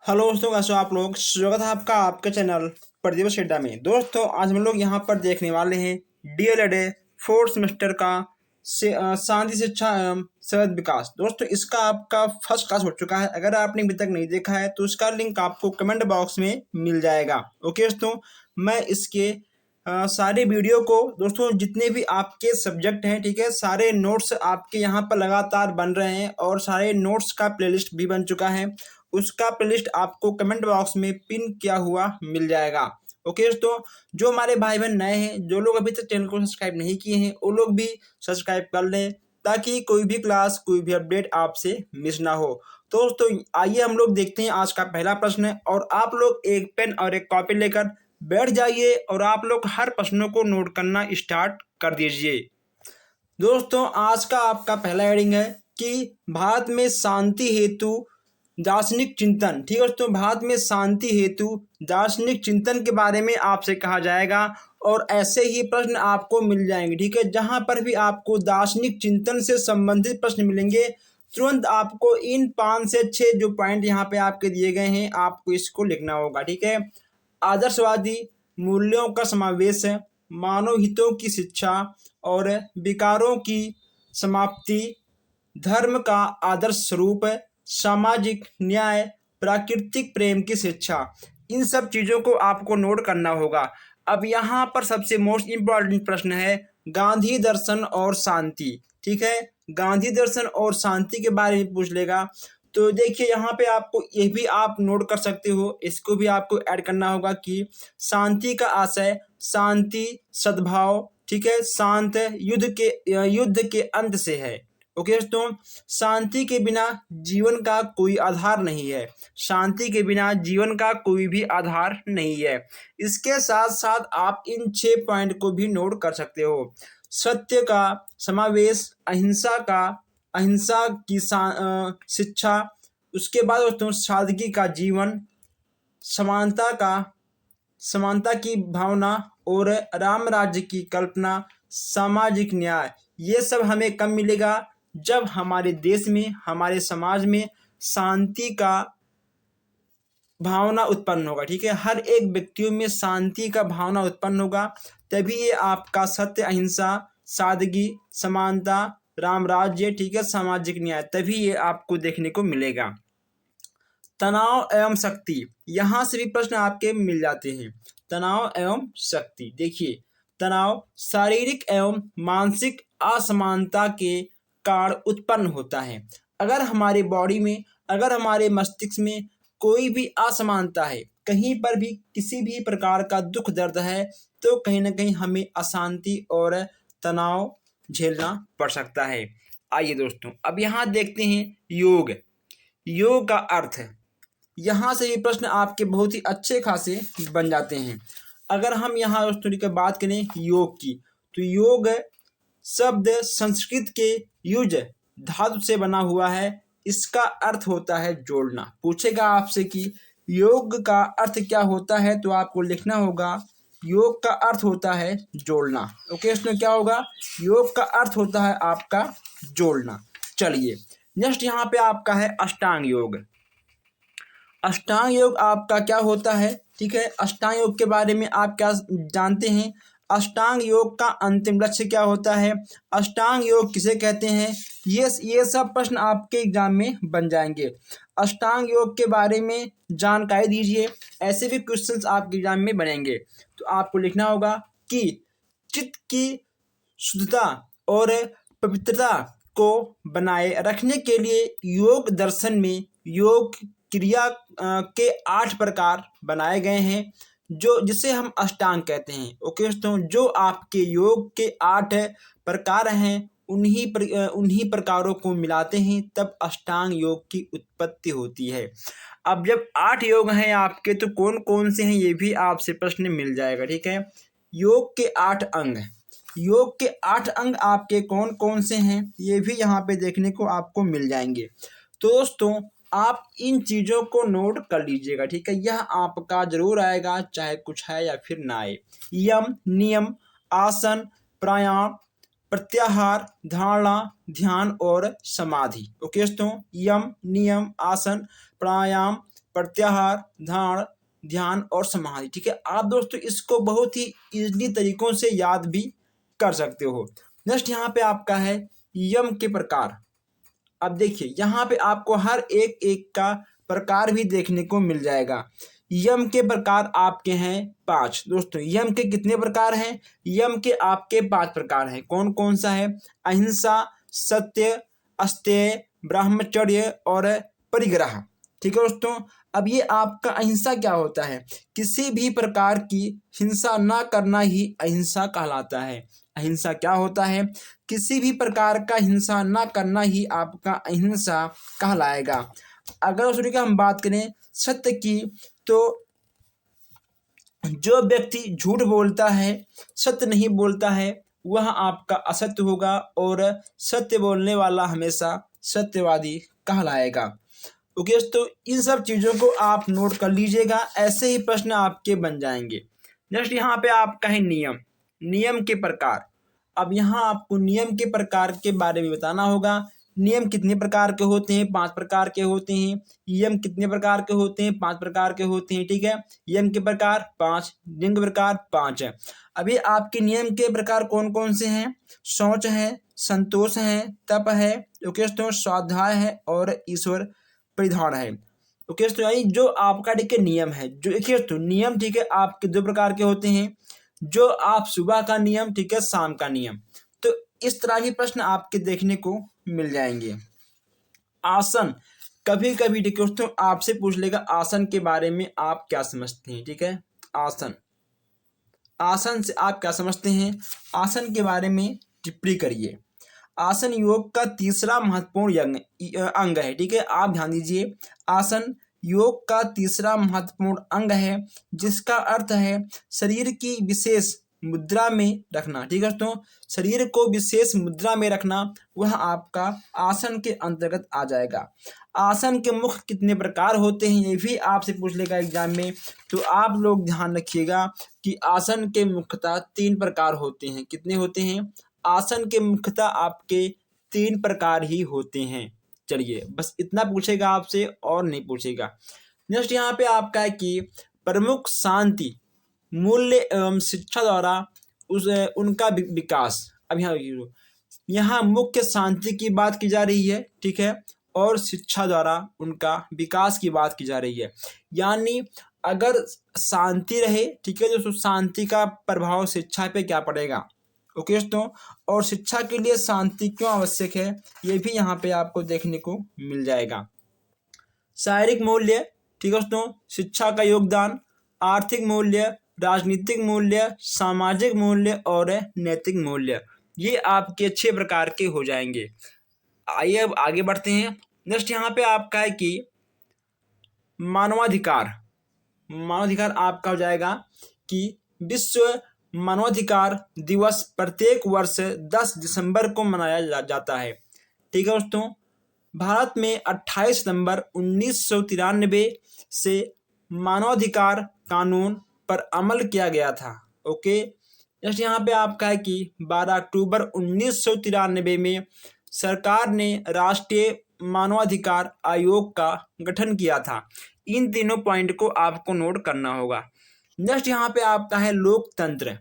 Hello दोस्तों, कैसे हो आप लोग। स्वागत है आपका आपके चैनल प्रतिभा अड्डा में। दोस्तों आज हम लोग यहाँ पर देखने वाले हैं डीएलएड फोर्थ सेमेस्टर का शांति शिक्षा एवं सतत विकास। दोस्तों इसका आपका फर्स्ट क्लास हो चुका है। अगर आपने अभी तक नहीं देखा है तो इसका लिंक आपको कमेंट बॉक्स में मिल जाएगा। ओके दोस्तों, मैं इसके सारे वीडियो को दोस्तों जितने भी आपके सब्जेक्ट हैं, ठीक है, सारे नोट्स आपके यहाँ पर लगातार बन रहे हैं और सारे नोट्स का प्लेलिस्ट भी बन चुका है। उसका प्लेलिस्ट आपको कमेंट बॉक्स में पिन किया हुआ मिल जाएगा। ओके दोस्तों, जो हमारे भाई बहन नए हैं, जो लोग अभी तक चैनल को सब्सक्राइब नहीं किए हैं, वो लोग भी सब्सक्राइब कर लें ताकि कोई भी क्लास कोई भी अपडेट आपसे मिस ना हो। तो दोस्तों आइए हम लोग देखते हैं आज का पहला प्रश्न, और आप लोग एक पेन और एक कॉपी लेकर बैठ जाइए और आप लोग हर प्रश्नों को नोट करना स्टार्ट कर दीजिए। दोस्तों आज का आपका पहला हेडिंग है कि भारत में शांति हेतु दार्शनिक चिंतन। ठीक है दोस्तों, भारत में शांति हेतु दार्शनिक चिंतन के बारे में आपसे कहा जाएगा और ऐसे ही प्रश्न आपको मिल जाएंगे। ठीक है, जहां पर भी आपको दार्शनिक चिंतन से संबंधित प्रश्न मिलेंगे, तुरंत आपको इन 5 से 6 जो पॉइंट यहाँ पे आपके दिए गए हैं, आपको इसको लिखना होगा। ठीक है, आदर्शवादी मूल्यों का समावेश है, मानव हितों की शिक्षा और विकारों की समाप्ति, धर्म का आदर्श स्वरूप, सामाजिक न्याय, प्राकृतिक प्रेम की शिक्षा, इन सब चीज़ों को आपको नोट करना होगा। अब यहाँ पर सबसे मोस्ट इम्पॉर्टेंट प्रश्न है गांधी दर्शन और शांति। ठीक है, गांधी दर्शन और शांति के बारे में पूछ लेगा। तो देखिए यहाँ पे आपको ये भी आप नोट कर सकते हो, इसको भी आपको ऐड करना होगा कि शांति का आशय शांति सद्भाव, ठीक है, शांत युद्ध के अंत से है। ओके दोस्तों, शांति के बिना जीवन का कोई आधार नहीं है, शांति के बिना जीवन का कोई भी आधार नहीं है। इसके साथ साथ आप इन 6 पॉइंट को भी नोट कर सकते हो। सत्य का समावेश, अहिंसा की शिक्षा, उसके बाद दोस्तों सादगी का जीवन, समानता की भावना और राम राज्य की कल्पना, सामाजिक न्याय। ये सब हमें कब मिलेगा? जब हमारे देश में, हमारे समाज में शांति का भावना उत्पन्न होगा। ठीक है, हर एक व्यक्तियों में शांति का भावना उत्पन्न होगा, तभी ये आपका सत्य, अहिंसा, सादगी, समानता, राम राज्य, ठीक है, सामाजिक न्याय, तभी ये आपको देखने को मिलेगा। तनाव एवं शक्ति, यहाँ से भी प्रश्न आपके मिल जाते हैं। तनाव एवं शक्ति, देखिए तनाव शारीरिक एवं मानसिक असमानता के कारण उत्पन्न होता है। अगर हमारे बॉडी में, अगर हमारे मस्तिष्क में कोई भी असमानता है, कहीं पर भी किसी भी प्रकार का दुख दर्द है, तो कहीं ना कहीं हमें अशांति और तनाव झेलना पड़ सकता है। आइए दोस्तों अब यहाँ देखते हैं योग का अर्थ। यहाँ से ये प्रश्न आपके बहुत ही अच्छे खासे बन जाते हैं। अगर हम यहाँ दोस्तों की बात करें योग की, तो योग शब्द संस्कृत के युज धातु से बना हुआ है। इसका अर्थ होता है जोड़ना। पूछेगा आपसे कि योग का अर्थ क्या होता है, तो आपको लिखना होगा योग का अर्थ होता है जोड़ना। ओके, इसमें क्या होगा? योग का अर्थ होता है आपका जोड़ना। चलिए नेक्स्ट यहाँ पे आपका है अष्टांग योग। अष्टांग योग आपका क्या होता है? ठीक है, अष्टांग योग के बारे में आप क्या जानते हैं? अष्टांग योग का अंतिम लक्ष्य क्या होता है? अष्टांग योग किसे कहते हैं? ये सब प्रश्न आपके एग्जाम में बन जाएंगे। अष्टांग योग के बारे में जानकारी दीजिए, ऐसे भी क्वेश्चंस आपके एग्जाम में बनेंगे। तो आपको लिखना होगा कि चित्त की शुद्धता और पवित्रता को बनाए रखने के लिए योग दर्शन में योग क्रिया के 8 प्रकार बनाए गए हैं, जो जिसे हम अष्टांग कहते हैं। ओके दोस्तों, जो आपके योग के 8 प्रकार हैं, उन्हीं प्रकारों को मिलाते हैं तब अष्टांग योग की उत्पत्ति होती है। अब जब 8 योग हैं आपके, तो कौन कौन से हैं ये भी आपसे प्रश्न मिल जाएगा। ठीक है, योग के 8 अंग, योग के 8 अंग आपके कौन कौन से हैं, ये भी यहाँ पे देखने को आपको मिल जाएंगे। तो दोस्तों आप इन चीज़ों को नोट कर लीजिएगा। ठीक है, यह आपका जरूर आएगा, चाहे कुछ है या फिर ना आए। यम, नियम, आसन, प्राणायाम, प्रत्याहार, धारणा, ध्यान और समाधि। ओके दोस्तों, यम, नियम, आसन, प्राणायाम, प्रत्याहार, ध्यान और समाधि। ठीक है, आप दोस्तों इसको बहुत ही इजली तरीकों से याद भी कर सकते हो। नेक्स्ट यहाँ पे आपका है यम के प्रकार। अब देखिए यहाँ पे आपको हर एक एक का प्रकार भी देखने को मिल जाएगा। यम के प्रकार आपके हैं 5 दोस्तों। यम के कितने प्रकार हैं? यम के आपके 5 प्रकार हैं। कौन कौन सा है? अहिंसा, सत्य, अस्तेय, ब्रह्मचर्य और परिग्रह। ठीक है दोस्तों, अब ये आपका अहिंसा क्या होता है? किसी भी प्रकार की हिंसा ना करना ही अहिंसा कहलाता है। अहिंसा क्या होता है? किसी भी प्रकार का हिंसा ना करना ही आपका अहिंसा कहलाएगा। अगर उसकी का हम बात करें सत्य की, तो जो व्यक्ति झूठ बोलता है, सत्य नहीं बोलता है, वह आपका असत्य होगा और सत्य बोलने वाला हमेशा सत्यवादी कहलाएगा। ओके, तो इन सब चीज़ों को आप नोट कर लीजिएगा, ऐसे ही प्रश्न आपके बन जाएंगे। नेक्स्ट यहाँ पे आपका है नियम। नियम के प्रकार। अब यहाँ आपको नियम के प्रकार के बारे में बताना होगा। नियम कितने प्रकार के होते हैं? 5 प्रकार के होते हैं। यम कितने प्रकार के होते हैं? 5 प्रकार के होते हैं। ठीक है, यम के प्रकार 5, नियम के प्रकार 5 है। अभी आपके नियम के प्रकार कौन कौन से हैं? शौच है, संतोष है, तप है, ओके, तो स्वाध्याय है और ईश्वर परिधान है। ओके, तो यानी जो आपका ठीक है नियम है, जो देखिए तो नियम ठीक है आपके 2 प्रकार के होते हैं। जो आप सुबह का नियम, ठीक है, शाम का नियम। तो इस तरह के प्रश्न आपके देखने को मिल जाएंगे। आसन, कभी कभी ठीक है दोस्तों आपसे पूछ लेगा आसन के बारे में आप क्या समझते हैं। ठीक है, आसन, आसन से आप क्या समझते हैं? आसन के बारे में टिप्पणी करिए। आसन योग का तीसरा महत्वपूर्ण अंग है। ठीक है, आप ध्यान दीजिए, आसन योग का तीसरा महत्वपूर्ण अंग है, जिसका अर्थ है शरीर की विशेष मुद्रा में रखना। ठीक है दोस्तों, शरीर को विशेष मुद्रा में रखना, वह आपका आसन के अंतर्गत आ जाएगा। आसन के मुख्य कितने प्रकार होते हैं, ये भी आपसे पूछ लेगा एग्जाम में, तो आप लोग ध्यान रखिएगा कि आसन के मुख्यतः 3 प्रकार होते हैं। कितने होते हैं? आसन के मुख्यतः आपके 3 प्रकार ही होते हैं। चलिए, बस इतना पूछेगा आपसे और नहीं पूछेगा। नेक्स्ट यहाँ पे आपका है कि प्रमुख शांति मूल्य एवं शिक्षा द्वारा उनका विकास। अब यहाँ मुख्य शांति की बात की जा रही है। ठीक है, और शिक्षा द्वारा उनका विकास की बात की जा रही है। यानी अगर शांति रहे, ठीक है, तो शांति का प्रभाव शिक्षा पे क्या पड़ेगा। ओके दोस्तों, और शिक्षा के लिए शांति क्यों आवश्यक है, ये भी यहाँ पे आपको देखने को मिल जाएगा। शारीरिक मूल्य, ठीक है दोस्तों, शिक्षा का योगदान, आर्थिक मूल्य, राजनीतिक मूल्य, सामाजिक मूल्य और नैतिक मूल्य, ये आपके 6 प्रकार के हो जाएंगे। आइए अब आगे बढ़ते हैं। नेक्स्ट यहाँ पे आपका है कि मानवाधिकार। मानवाधिकार आपका हो जाएगा कि विश्व मानवाधिकार दिवस प्रत्येक वर्ष 10 दिसंबर को मनाया जाता है। ठीक है दोस्तों, भारत में 28 सितंबर 1993 से मानवाधिकार कानून पर अमल किया गया था। ओके, जैसे यहाँ पे आपका है कि 12 अक्टूबर 1993 में सरकार ने राष्ट्रीय मानवाधिकार आयोग का गठन किया था। इन तीनों पॉइंट को आपको नोट करना होगा। नेक्स्ट यहाँ पे आपका है लोकतंत्र।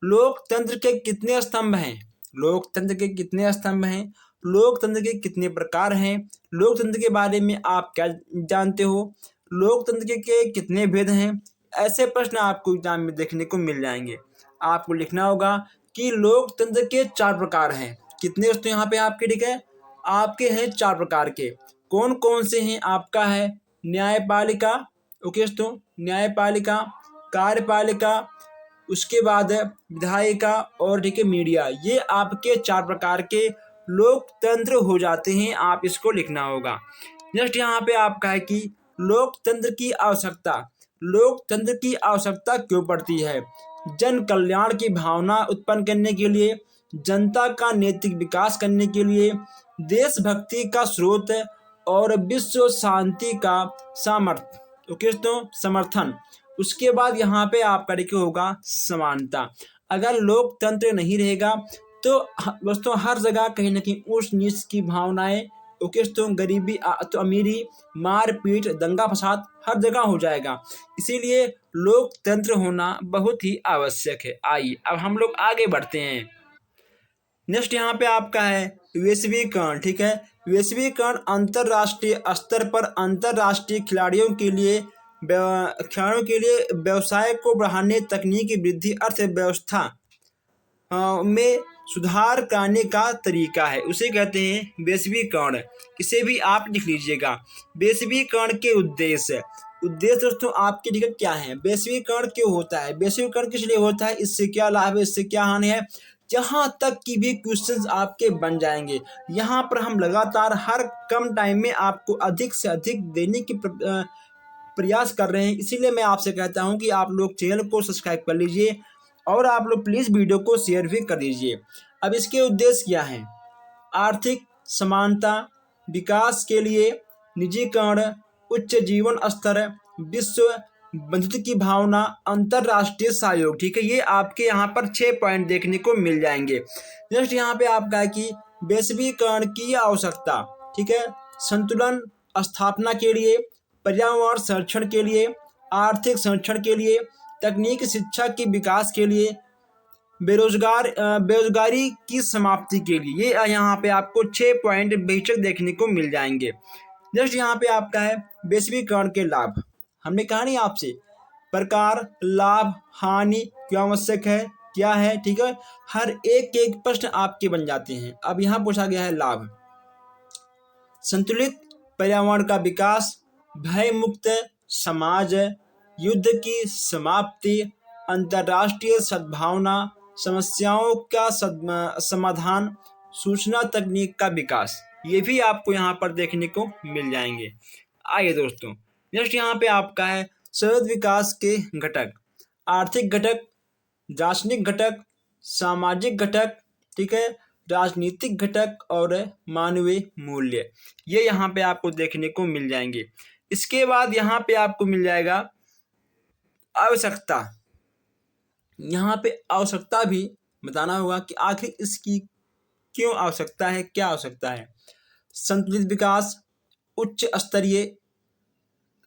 लोकतंत्र के कितने स्तंभ हैं? लोकतंत्र के कितने स्तंभ हैं? लोकतंत्र के कितने प्रकार हैं? लोकतंत्र के बारे में आप क्या जानते हो? लोकतंत्र के कितने भेद हैं? ऐसे प्रश्न आपको एग्जाम में देखने को मिल जाएंगे। आपको लिखना होगा कि लोकतंत्र के 4 प्रकार हैं। कितने दोस्तों यहाँ पे आपके, ठीक है, आपके हैं 4 प्रकार के। कौन कौन से हैं? आपका है न्यायपालिका, ओके दोस्तों, न्यायपालिका, कार्यपालिका, उसके बाद है विधायिका और ठीक है मीडिया। ये आपके 4 प्रकार के लोकतंत्र हो जाते हैं, आप इसको लिखना होगा। नेक्स्ट यहाँ पे आपका है कि लोकतंत्र की आवश्यकता। लोकतंत्र की आवश्यकता क्यों पड़ती है? जन कल्याण की भावना उत्पन्न करने के लिए, जनता का नैतिक विकास करने के लिए, देशभक्ति का स्रोत और विश्व शांति का सामर्थ्य, ओके दोस्तों, समर्थन। उसके बाद यहाँ पे आपका देखिए होगा समानता। अगर लोकतंत्र नहीं रहेगा तो दोस्तों हर जगह कहीं ना कहीं ऊंच नीच की भावनाएं ओके दोस्तों, गरीबी तो अमीरी, मारपीट, दंगा फसाद हर जगह हो जाएगा। इसीलिए लोकतंत्र होना बहुत ही आवश्यक है। आइए अब हम लोग आगे बढ़ते हैं। नेक्स्ट यहाँ पे आपका है वैश्वीकरण। ठीक है, वैश्वीकरण अंतर्राष्ट्रीय स्तर पर अंतर्राष्ट्रीय खिलाड़ियों के लिए व्यवसाय को बढ़ाने, तकनीकी वृद्धि, अर्थव्यवस्था में सुधार करने का तरीका है, उसे कहते हैं वैश्वीकरण। इसे भी आप लिख लीजिएगा। वैश्वीकरण के उद्देश्य दोस्तों आपके ठीक है क्या है, वैश्वीकरण क्यों होता है, वैश्वीकरण किस लिए होता है, इससे क्या लाभ है, इससे क्या हानि है, जहाँ तक की भी क्वेश्चंस आपके बन जाएंगे। यहाँ पर हम लगातार हर कम टाइम में आपको अधिक से अधिक देने की प्रयास कर रहे हैं। इसीलिए मैं आपसे कहता हूँ कि आप लोग चैनल को सब्सक्राइब कर लीजिए और आप लोग प्लीज़ वीडियो को शेयर भी कर दीजिए। अब इसके उद्देश्य क्या हैं, आर्थिक समानता, विकास के लिए निजीकरण, उच्च जीवन स्तर, विश्व बंधुत्व की भावना, अंतर्राष्ट्रीय सहयोग। ठीक है, ये आपके यहाँ पर 6 पॉइंट देखने को मिल जाएंगे। नेक्स्ट यहाँ पे आपका है कि वैश्वीकरण की आवश्यकता। ठीक है, संतुलन स्थापना के लिए, पर्यावरण संरक्षण के लिए, आर्थिक संरक्षण के लिए, तकनीक शिक्षा के विकास के लिए, बेरोजगारी की समाप्ति के लिए। ये यहाँ पे आपको 6 पॉइंट बेशक देखने को मिल जाएंगे। नेक्स्ट यहाँ पे आपका है वैश्वीकरण के लाभ। हमने कहा नहीं आपसे, प्रकार, लाभ, हानि क्यों आवश्यक है, क्या है। ठीक है, हर एक प्रश्न आपके बन जाते हैं। अब यहाँ पूछा गया है लाभ, संतुलित पर्यावरण का विकास, भय मुक्त समाज, युद्ध की समाप्ति, अंतर्राष्ट्रीय सद्भावना, समस्याओं का समाधान, सूचना तकनीक का विकास। ये भी आपको यहाँ पर देखने को मिल जाएंगे। आइए दोस्तों, नेक्स्ट यहाँ पे आपका है सतत विकास के घटक, आर्थिक घटक, दार्शनिक घटक, सामाजिक घटक, ठीक है, राजनीतिक घटक और मानवीय मूल्य। ये यहाँ पे आपको देखने को मिल जाएंगे। इसके बाद यहाँ पे आपको मिल जाएगा आवश्यकता। यहाँ पे आवश्यकता भी बताना होगा कि आखिर इसकी क्यों आवश्यकता है, क्या आवश्यकता है। संतुलित विकास, उच्च स्तरीय,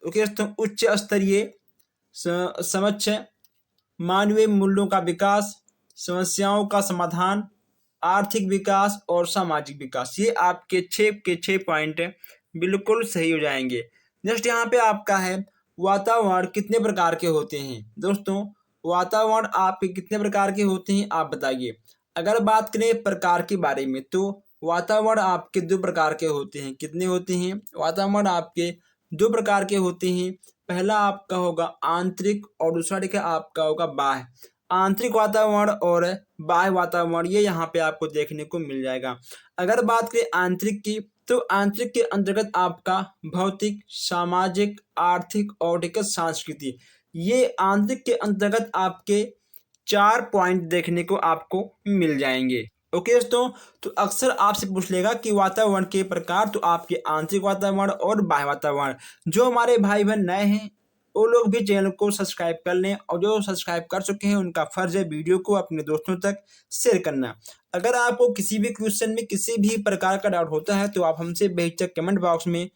ओके दोस्तों, उच्च स्तरीय समक्ष, मानवीय मूल्यों का विकास, समस्याओं का समाधान, आर्थिक विकास और सामाजिक विकास। ये आपके 6 के 6 पॉइंट बिल्कुल सही हो जाएंगे। नेक्स्ट यहाँ पे आपका है वातावरण कितने प्रकार के होते हैं। दोस्तों, वातावरण आपके कितने प्रकार के होते हैं आप बताइए। अगर बात करें प्रकार के बारे में तो वातावरण आपके 2 प्रकार के होते हैं। कितने होते हैं, वातावरण आपके 2 प्रकार के होते हैं। पहला आपका होगा आंतरिक और दूसरा देखिए आपका होगा बाह्य। आंतरिक वातावरण और बाह्य वातावरण ये यहाँ पे आपको देखने को मिल जाएगा। अगर बात करें आंतरिक की तो आंतरिक के अंतर्गत आपका भौतिक, सामाजिक, आर्थिक और सांस्कृतिक, ये आंतरिक के अंतर्गत आपके 4 पॉइंट देखने को आपको मिल जाएंगे। ओके दोस्तों, तो अक्सर आपसे पूछ लेगा कि वातावरण के प्रकार, तो आपके आंतरिक वातावरण और बाह्य वातावरण। जो हमारे भाई बहन नए हैं वो लोग भी चैनल को सब्सक्राइब कर लें, और जो सब्सक्राइब कर चुके हैं उनका फर्ज है वीडियो को अपने दोस्तों तक शेयर करना। अगर आपको किसी भी क्वेश्चन में किसी भी प्रकार का डाउट होता है तो आप हमसे बेहिचक कमेंट बॉक्स में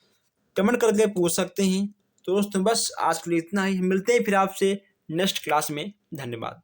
कमेंट करके पूछ सकते हैं। तो दोस्तों बस आज के लिए इतना ही, मिलते हैं फिर आपसे नेक्स्ट क्लास में। धन्यवाद।